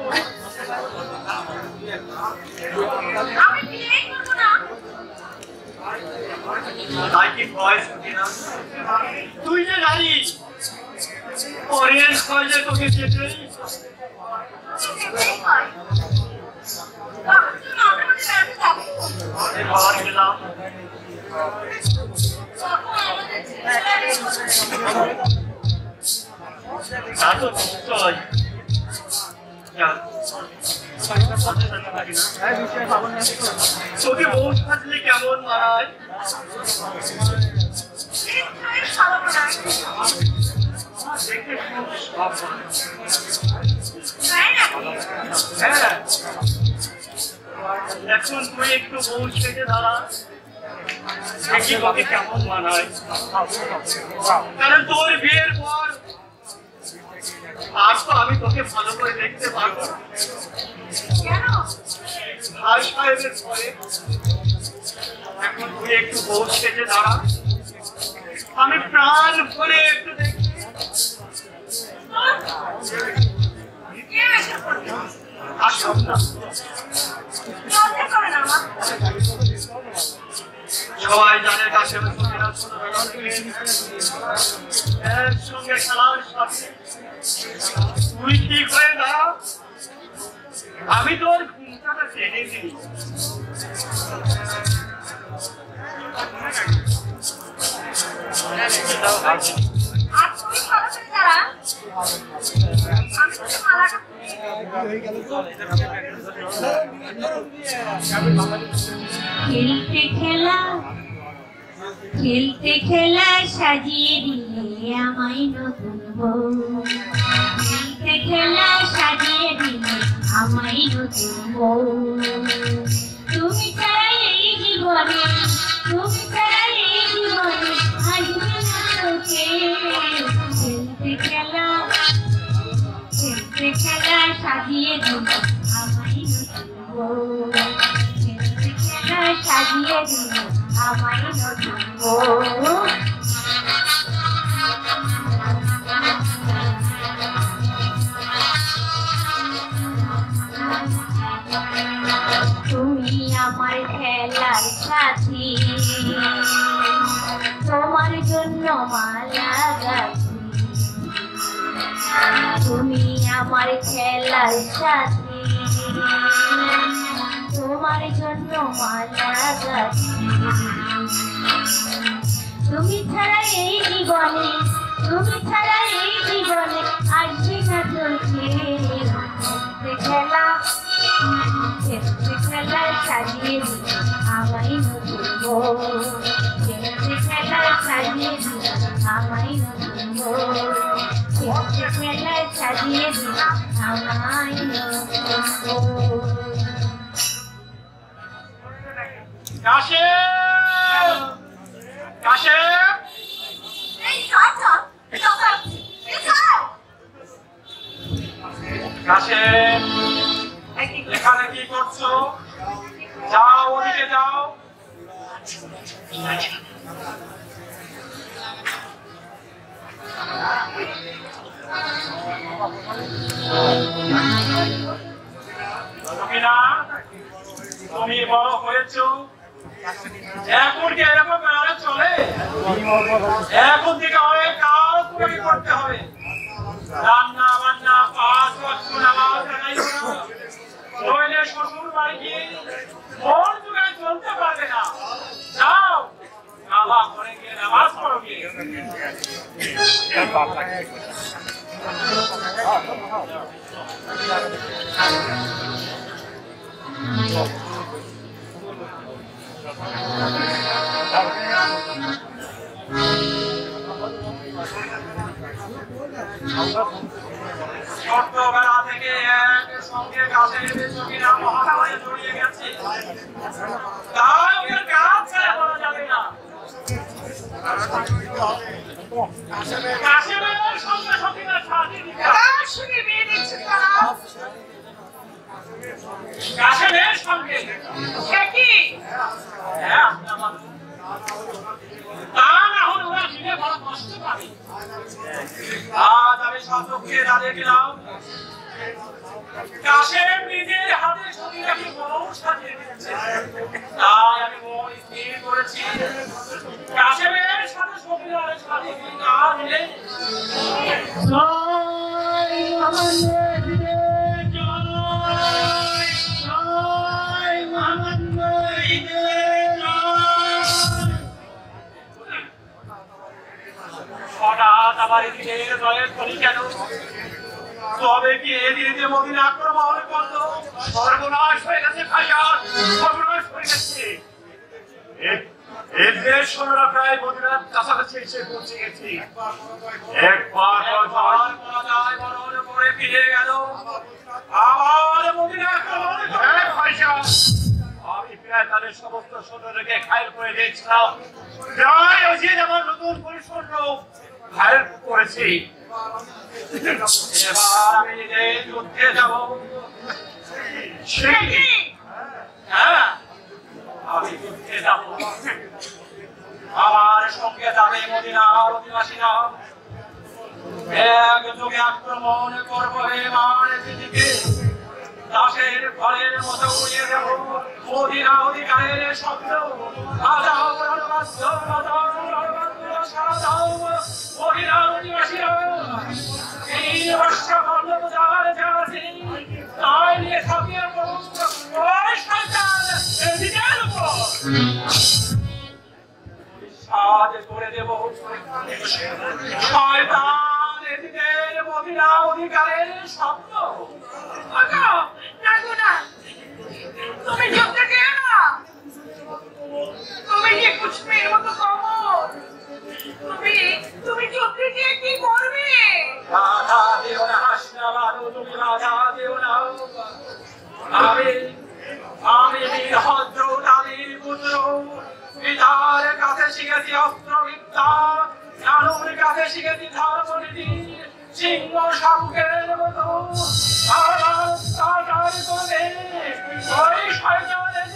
তাই কি ভয় শুনি না? তুই যে জানিস অরিয়েন্ট কলেজে তোকে যেতে ঘর গেলাম, তোকে বউ সাজলে কেমন মানায়? এখন তুই একটু বউ সেজে দাঁড়া, দেখি তোকে কেমন মানায়। কারণ তোর বিয়ের পর আজ তো আমি তোকে ভালো করে দেখতে পারবো না। ভাই সাহেবের পরে এখন তুই একটু বউ সেজে দাঁড়া, আমি প্রাণ ভরে একটু দেখি। সবাই জানে কাছে একসঙ্গে খেলার সাথে তুই ঠিক হয়ে দাঁড়া, আমি তোর ঘুমটাটা জেনে দিই। খেলতে খেলা খেলতে খেলা সাজিয়ে দিলে আমায় নতুন বউ, খেলতে খেলা সাজিয়ে দিলে আমায় নতুন বউ। তুমি ছাড়া এই জীবনে, তুমি ছাড়া এই জীবনে আসবে না তোকে। খেলতে খেলা সাজিয়ে দিলে আমায় নতুন বউ, খেলতে খেলা সাজিয়ে দিলে আমায় নতুন বউ। তুমি আমার খেলার সাথী, তোমার জন্য মালা গাছি। তুমি আমার খেলার সাথী, তোমার জন্য মালা গাছি। তুমি ছাড়া এই জীবনে আসবে না চলছে খেলা খেলা সাজিয়ে আমায় নতুন খেলা সাজিয়ে আমায় নতুন খেলা সাজিয়ে আমায় নতুন এখানে কি করছো? যাও, ওদিকে যাও। তুমি বড় হয়েছো, এখন কি এরকম বেড়ালে চলে? এখন থেকে অনেক কাজ তোমাকে করতে হবে। রান্না বান্না, 5 ওয়াক্ত নামাজ আদায় করা, নইলে শ্বশুর বাড়ি গিয়ে মন জোগায় চলতে পারবে না। যাও, আল্লাহ ঘরে গিয়ে নামাজ পড়ো গিয়ে। ছোটবেলা থেকে একসঙ্গে কাছে চকিরা মহাকাশে জড়িয়ে গেছে, তাই ওদের কাজ ছেড়ে বলা যাবে না। কাশেমের সঙ্গে সঙ্গে শাদি দিতে কার সঙ্গে বিয়ে দিচ্ছে তারা? কাশেমের সঙ্গে। সে কি? হ্যাঁ, তা না হলে ওরা ফিরে বড় কষ্ট পাবে। আজ আমি সত্যকে দাঁড়িয়ে গেলাম, কাশেম নিজের হাতে সতীরাকে বউ সাজিয়ে দিচ্ছে। তাই আমি মন স্থির করেছি, কাশেমের সাথে সতীরার সাথে না মিলে হঠাৎ আমার দিনের দলের খনি কেন? তবে কি এদিকে মদিনা আক্রমণ করলো? সর্বনাশ হয়ে গেছে ভাইজান, সর্বনাশ হয়ে গেছে। এদের সৈন্যরা প্রায় মদিনার কাছাকাছি এসে পৌঁছে গেছে। একবার পরাজয় বরণ করে ফিরে গেল, আবার মদিনা আক্রমণ করে। ভাইজান, আমি প্রায় তাদের সমস্ত সৈন্যদেরকে ঘায়েল করে দিয়েছিলাম। প্রায় ওই যে আমার নতুন পরিসৈন্য ঘায়েল করেছি। এবার আমি নিজে যুদ্ধে যাব। হ্যাঁ, আমি যুদ্ধে যাব। আমার সঙ্গে যাবে মদিনার অধিবাসীরা। একযোগে আক্রমণ করব এবার দিদিকে। দাসের ঘরের মতো উড়িয়ে দেব মদিনা অধিকারের শব্দ। বাজাও রণবাদ্য, বাজাও রণবাদ্য, সারা দাও মদিনার অধিবাসীরা। এই বর্ষ বল্লভ যার যাচ্ছে, তাই নিয়ে ছাপিয়ে পড়ুন ওই শয়তান এদিকের উপর। সাজ করে দেব শয়তান এদিকের মদিনা অধিকারের শব্দ। তুমি যুদ্ধে গিয়ে না, তুমি যে কুচমের মতো কমর, তুমি যুদ্ধে গিয়ে কি করবে? বাধা দিও না হাসনা বানু, তুমি বাধা দিও না। আমি বীরভদ্র তালির পুত্র, পিতার কাছে শিখেছি অস্ত্রবিদ্যা, নানুর কাছে শিখেছি ধর্মনীতি। সিংহ শামুকের মতো ওই শয়তানের।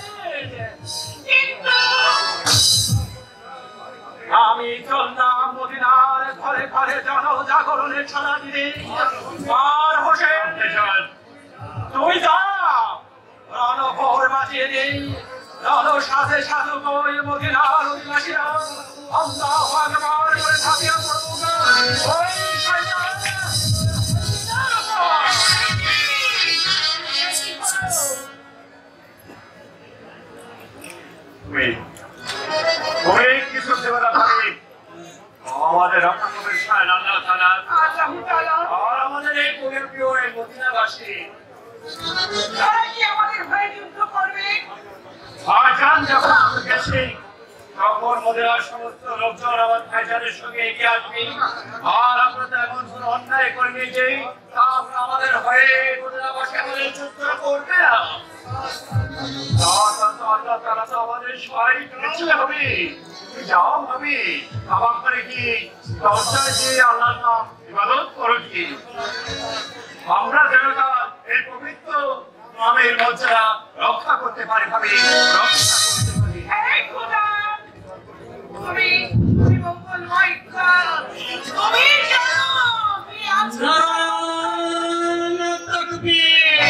কিন্তু আমি চললাম মদিনার ঘরে ঘরে জনজাগরণের ছড়া দিতে। আর হোসেন তুই যা, রণভোর বাজিয়ে দিই। রণ সাথে সাধু বই মদিনার অধিবাসীরা আল্লাহু আকবার করে ঝাঁপিয়ে পড়ব ওই শয়তান। তুমি কিছু লোকজন আমার ভাইজানের সঙ্গে এগিয়ে আসবে। আর আমরা তো এমন কোনো অন্যায় করিনি যে আমরা আমাদের হয়ে বসে আমাদের যুদ্ধ করবে না। আল্লাহ তাআলা তো আমাদের সবাই করেছিল হবে। যাও হবে আমার করে কি দরজায় যে আল্লাহর নাম ইবাদত করো কি আমরা যেন এই পবিত্র নামের মর্যাদা রক্ষা করতে পারি ভাবে রক্ষা করতে পারি। এই খোদা, তুমি মঙ্গলময় কর। তুমি জানো আমি আছি। নারায়ণ তাকবীর,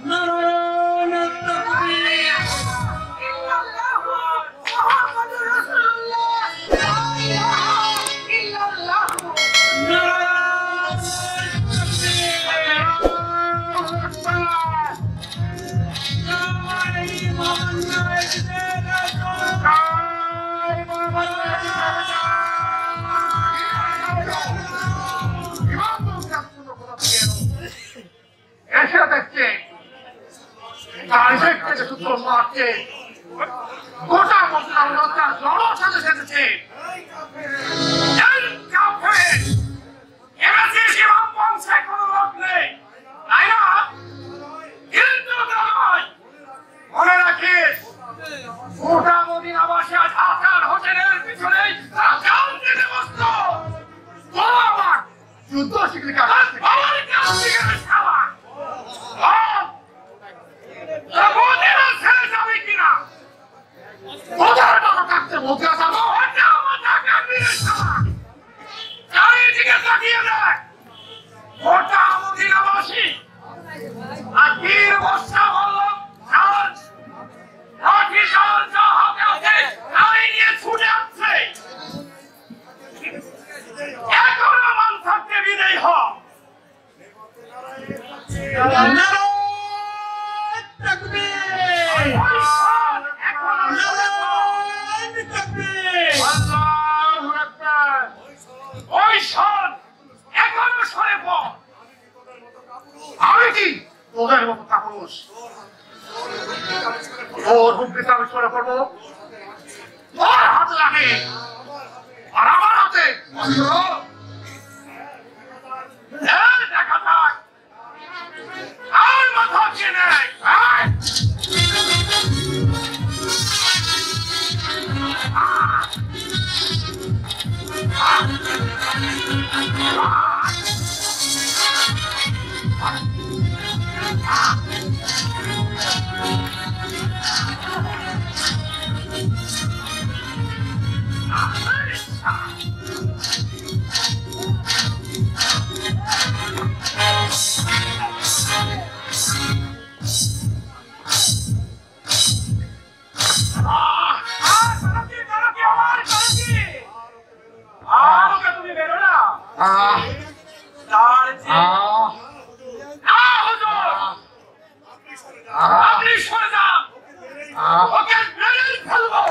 নারায়ণ তাকবীর। ইল্লাল্লাহু মুহাম্মাদুর রাসূলুল্লাহ, লা ইলাহা ইল্লাল্লাহু। নারায়ণ তাকবীর। জয় মোহাম্মদ এসে দেখছে ডাইরেক্ট থেকে সূত্র মারছে গোটা মশলা লজ্জা লড়ার সাথে সেজেছে। এই কাফের এরা যে ইমাম বংশে কোনো লোক নেই তাই না? কিন্তু নয়, মনে রাখিস গোটা মদিনাবাসী আজ হাসান হোসেনের পিছনে রাজাল দিতে বসত। বলো আমার যুদ্ধ শিখলি কাজ আমার কাছ থেকে খাওয়া মদিনা ছেড়ে যাবে কিনা ওদের টাকা কাটতে মদিনা যাবো ওটা আমার টাকা নিয়ে খাওয়া চারিদিকে তাকিয়ে দেখ গোটা মদিনাবাসী আর বীর বর্ষা বললাম লাঠি জল যা হাতে আছে তাই নিয়ে ছুটে আসছে। এখনো মান থাকতে বিদায় হ। নারায়ণ তাকবীর, নারায়ণ তাকবীর। আল্লাহু আকবার। ওই শোন এখনো সরে পড়। আমি কি তোদের মতো কাপুরুষ? ওর হুমকিতে আমি সরে পড়বো? তোর হাতে লাগে আর আমার হাতে অস্ত্র। দেখা যাক আর মাথা কে নেই। তুমি বেরো না। তার যে আপনি সরে যান, ওকে মেরে ফেলবো।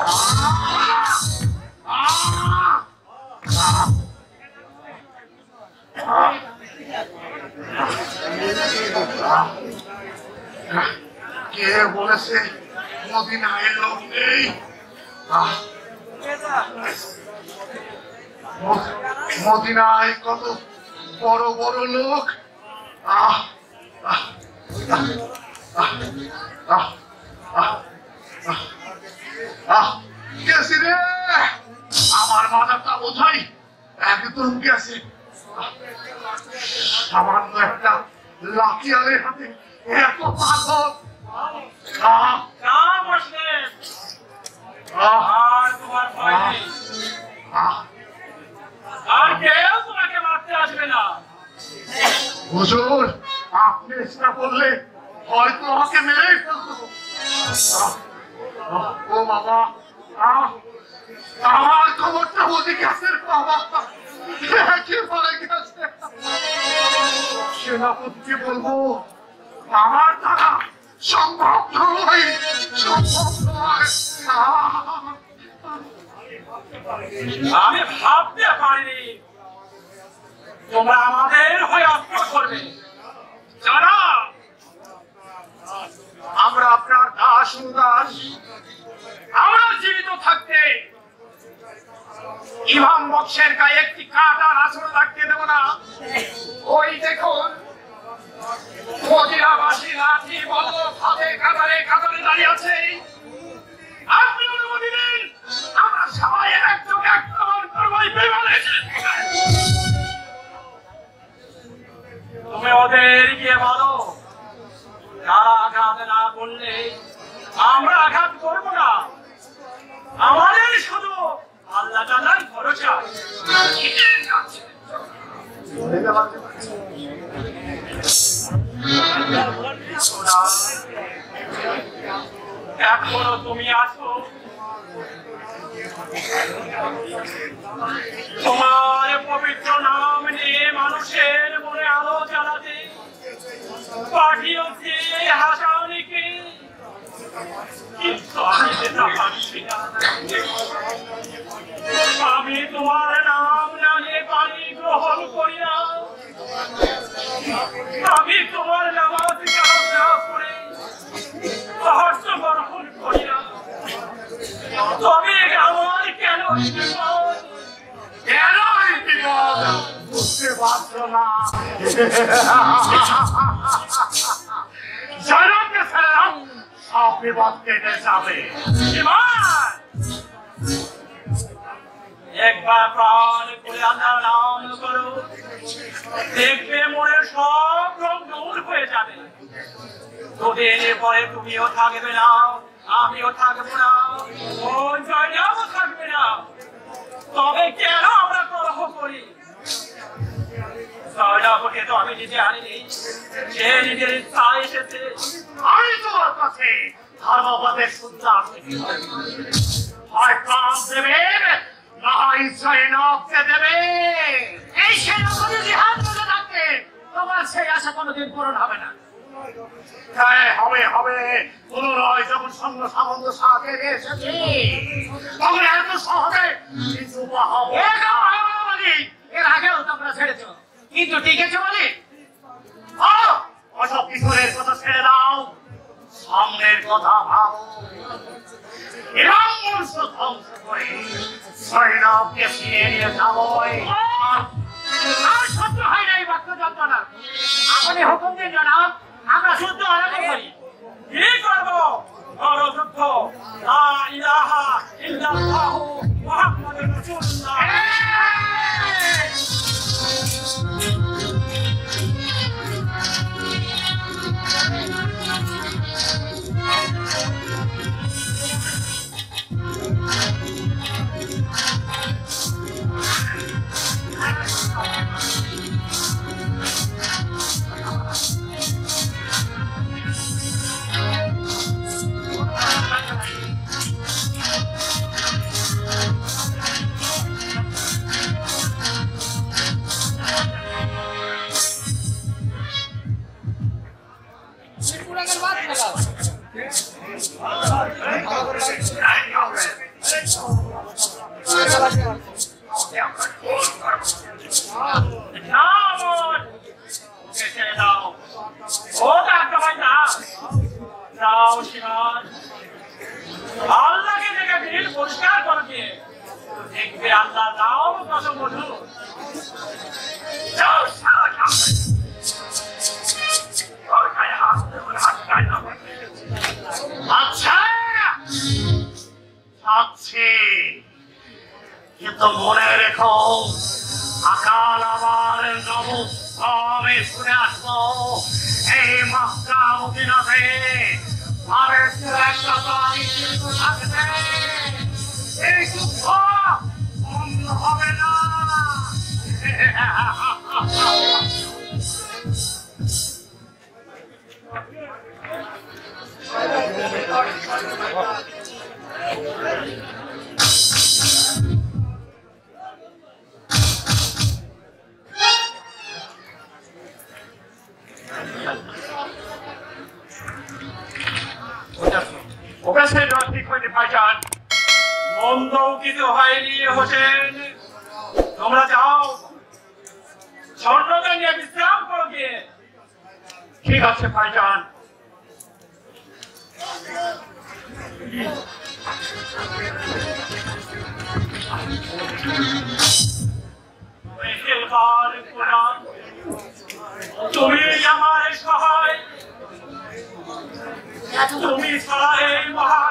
কে বলেছে মদিনায় লোক নেই? মদিনায় কত বড় বড় লোক। গেছি রে, আমার মাথাটা বোঝাই একদম গেছে। সামান্য একটা লাঠিয়ালের হাতে এত পাথর। না বসলেন, আর তোমার ভয় নেই। আর কেউ তোমাকে মারতে আসবে না। হুজুর, আপনি সেটা বললে হয়তো আমাকে মেরেই ফেলতো। ও বাবা, আমার খবরটা বুঝে গেছে বাবা, একেবারে গেছে। সেনাপতিকে বলবো আমার দ্বারা সম্ভব নয়, সম্ভব নয়। আমি ভাবতে পারিনি তোমরা আমাদের হয়ে অস্ত্র করবে। যারা আমরা আপনার দাস দাস, আমরা জীবিত থাকতে ইমাম বক্সের গায়ে একটি কাটার আসর রাখতে দেব না। ওই দেখুন মদিনাবাসী লাঠি বন্ধ হাতে কাতারে কাতারে দাঁড়িয়ে আছে। আপনি অনুমতি দিন, আমরা সবাই একযোগে আক্রমণ করবো এই বেঈমানের। তুমি ওদের গিয়ে বলো তারা আঘাত না করলে আমরা আঘাত করবো না। আমাদের শুধু আল্লাহ তাআলার ভরসা। এখনো তুমি আছো, তোমার পবিত্র নাম নিয়ে মানুষের মনে আলো জ্বালাতে পাঠিয়েছে হাসানিকে, কিন্তু আমি সেটা পারছি না। আমি তোমার নাম না নিয়ে পানি গ্রহণ করি না, আমি তোমার নামাজ কালাম না পড়ে সাহায্য গ্রহণ করি না। তবে আমার কেন বিপদ? কেন এই বিপদ বুঝতে পারছো না? জনকে সালাম সব বিপদ কেটে যাবে। একবার প্রাণ করে আল্লাহর নাম করো, দেখবে মনের সব রোগ দূর হয়ে যাবে। দুদিনের পরে তুমিও থাকবে না, আমিও থাকবো না, ওই জয়নাও থাকবে না। তবে কেন আমরা কলহ করি? জয়নাবকে তো আমি নিজে আনিনি, সে নিজের ইচ্ছা এসেছে। আমি তোমার কাছে ধর্মপদের সূত্র আসতে হয় প্রাণ দেবে না হয় জয়নবকে দেবে। এই সেনাপতি জিহাদ করে থাকতে তোমার সেই আশা কোনোদিন পূরণ হবে না। হ্যাঁ হবে হবে, পুনরায় যখন সঙ্গ সামন্ত সাথে এসেছে তখন এত সহজে কিছু হবে না। এর আগেও তোমরা ছেড়েছ, কিন্তু টিকেছ বলে ওসব কিশোরের কথা ছেড়ে দাও, সামনের কথা ভাবো। এরকম মনুষ্য ধ্বংস করে সৈন্যকে ফিরিয়ে নিয়ে যাবো। আর সহ্য হয় না এই বাক্য যন্ত্রণা। আপনি হুকুম দিন জনাব, আমরা শুদ্ধ আরম্ভ করি। কি করবো? বড় যুদ্ধ। লা ইলাহা ইল্লাল্লাহু মুহাম্মাদুর রাসূলুল্লাহ। আল্লাহকে দেখে দিল পরিষ্কার করে দিয়ে দেখবে আল্লাহ নাম কত মধুর। আচ্ছা আচ্ছা, কিন্তু মনে রেখো আকাল আবার নবমে শুনে আসবো এই মক্কা মদিনাতে ভারতের একটা বাড়ি কিন্তু থাকবে। এই যুদ্ধ বন্ধ হবে না। ওকে সেটা ঠিক হয়নি ভাইজান। মন্দ কিছু হয়নি হোসেন, তোমরা যাও স্বর্ণকে নিয়ে বিশ্রাম করো গিয়ে। ঠিক আছে ভাইজান। তুমি আমার সহায়, তুমি ছাড়া এই মহা